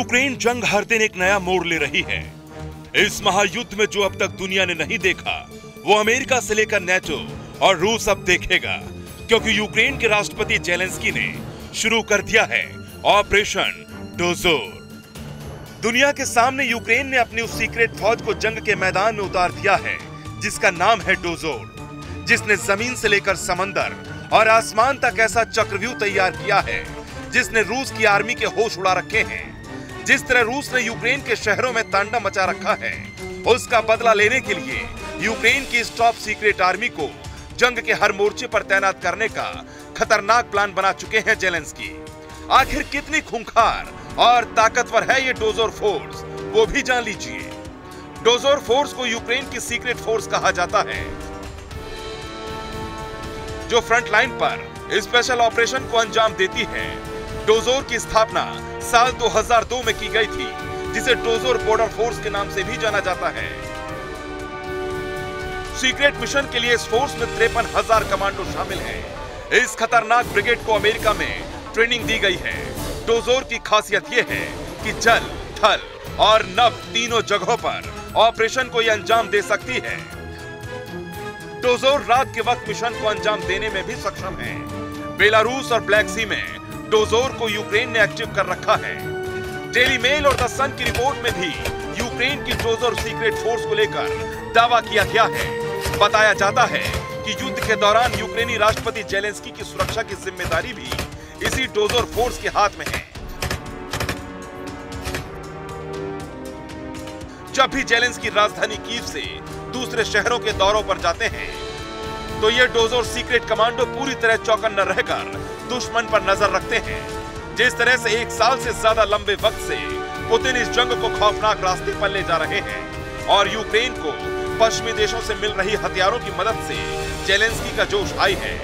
Ukraine जंग हर दिन एक नया मोड़ ले रही है। इस महायुद्ध में जो अब तक दुनिया ने नहीं देखा, वो अमेरिका से लेकर नेटो और रूस अब देखेगा, क्योंकि यूक्रेन के राष्ट्रपति जेलेंस्की ने शुरू कर दिया है ऑपरेशन डोजोर। दुनिया के सामने यूक्रेन ने अपनी उस सीक्रेट फौज को जंग के मैदान में उतार दिया है, जिसका नाम है डोजोर, जिसने जमीन से लेकर समंदर और आसमान तक ऐसा चक्रव्यूह तैयार किया है जिसने रूस की आर्मी के होश उड़ा रखे हैं। जिस तरह रूस ने यूक्रेन के शहरों में तांडव मचा रखा है, उसका बदला लेने के लिए यूक्रेन की इस टॉप सीक्रेट आर्मी को जंग के हर मोर्चे पर तैनात करने का खतरनाक प्लान बना चुके हैं जेलेंस्की। आखिर कितनी खूंखार और ताकतवर है ये डोजोर फोर्स, वो भी जान लीजिए। डोजोर फोर्स को यूक्रेन की सीक्रेट फोर्स कहा जाता है, जो फ्रंट लाइन पर स्पेशल ऑपरेशन को अंजाम देती है। डोजोर की स्थापना साल 2002 में की गई थी, जिसे डोजोर बॉर्डर फोर्स के नाम से भी जाना जाता है। सीक्रेट मिशन के लिए इस फोर्स में 53,000 कमांडो शामिल हैं। इस खतरनाक ब्रिगेड को अमेरिका में ट्रेनिंग दी गई है। डोजोर की खासियत यह है कि जल, थल और नभ तीनों जगहों पर ऑपरेशन को यह अंजाम दे सकती है। डोजोर रात के वक्त मिशन को अंजाम देने में भी सक्षम है। बेलारूस और ब्लैक सी में डोजोर को यूक्रेन ने एक्टिव कर रखा है। डेली मेल और द सन की रिपोर्ट में भी यूक्रेन की डोजोर सीक्रेट फोर्स को लेकर दावा किया गया है। बताया जाता है कि युद्ध के दौरान यूक्रेनी राष्ट्रपति जेलेंस्की की सुरक्षा की जिम्मेदारी भी इसी डोजोर फोर्स के हाथ में है। जब भी जेलेंस्की राजधानी कीव से दूसरे शहरों के दौरों पर जाते हैं, तो ये डोजोर सीक्रेट कमांडो पूरी तरह चौकन्ना रहकर दुश्मन पर नजर रखते हैं। जिस तरह से 1 साल से ज्यादा लंबे वक्त से पुतिन इस जंग को खौफनाक रास्ते पर ले जा रहे हैं और यूक्रेन को पश्चिमी देशों से मिल रही हथियारों की मदद से जेलेंस्की का जोश हाई है।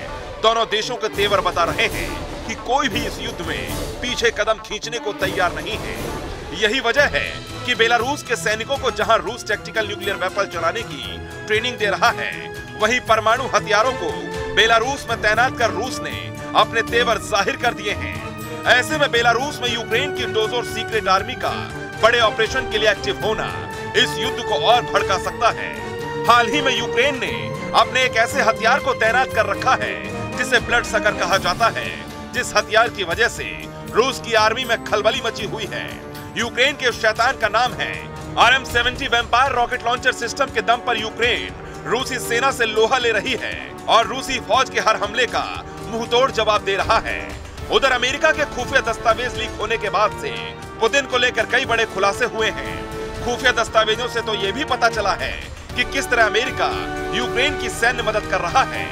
दोनों देशों के तेवर बता रहे हैं कि कोई भी इस युद्ध में पीछे कदम खींचने को तैयार नहीं है। यही वजह है कि बेलारूस के सैनिकों को जहां रूस टैक्टिकल न्यूक्लियर वेपन चलाने की ट्रेनिंग दे रहा है, वहीं परमाणु हथियारों को बेलारूस में तैनात कर रूस ने अपने तेवर जाहिर कर दिए हैं। ऐसे में बेलारूस में यूक्रेन की डोजोर सीक्रेट आर्मी का बड़े ऑपरेशन के लिए एक्टिव होना इस युद्ध को और भड़का सकता है। हाल ही में यूक्रेन ने अपने एक ऐसे हथियार को तैनात कर रखा है जिसे ब्लड सकर कहा जाता है, जिस हथियार की वजह से रूस की आर्मी में खलबली मची हुई है। यूक्रेन के शैतान का नाम है RM-70 vampire rocket launcher system के दम पर यूक्रेन रूसी सेना से लोहा ले रही है और रूसी फौज के हर हमले का मुंहतोड़ जवाब दे रहा है। उधर अमेरिका के खुफिया दस्तावेज लीक होने के बाद से पुतिन को लेकर कई बड़े खुलासे हुए हैं। खुफिया दस्तावेजों से तो ये भी पता चला है कि किस तरह अमेरिका यूक्रेन की सैन्य मदद कर रहा है।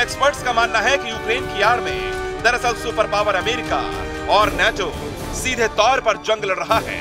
एक्सपर्ट्स का मानना है कि यूक्रेन की आड़ में दरअसल सुपर पावर अमेरिका और नेटो सीधे तौर पर जंग लड़ रहा है।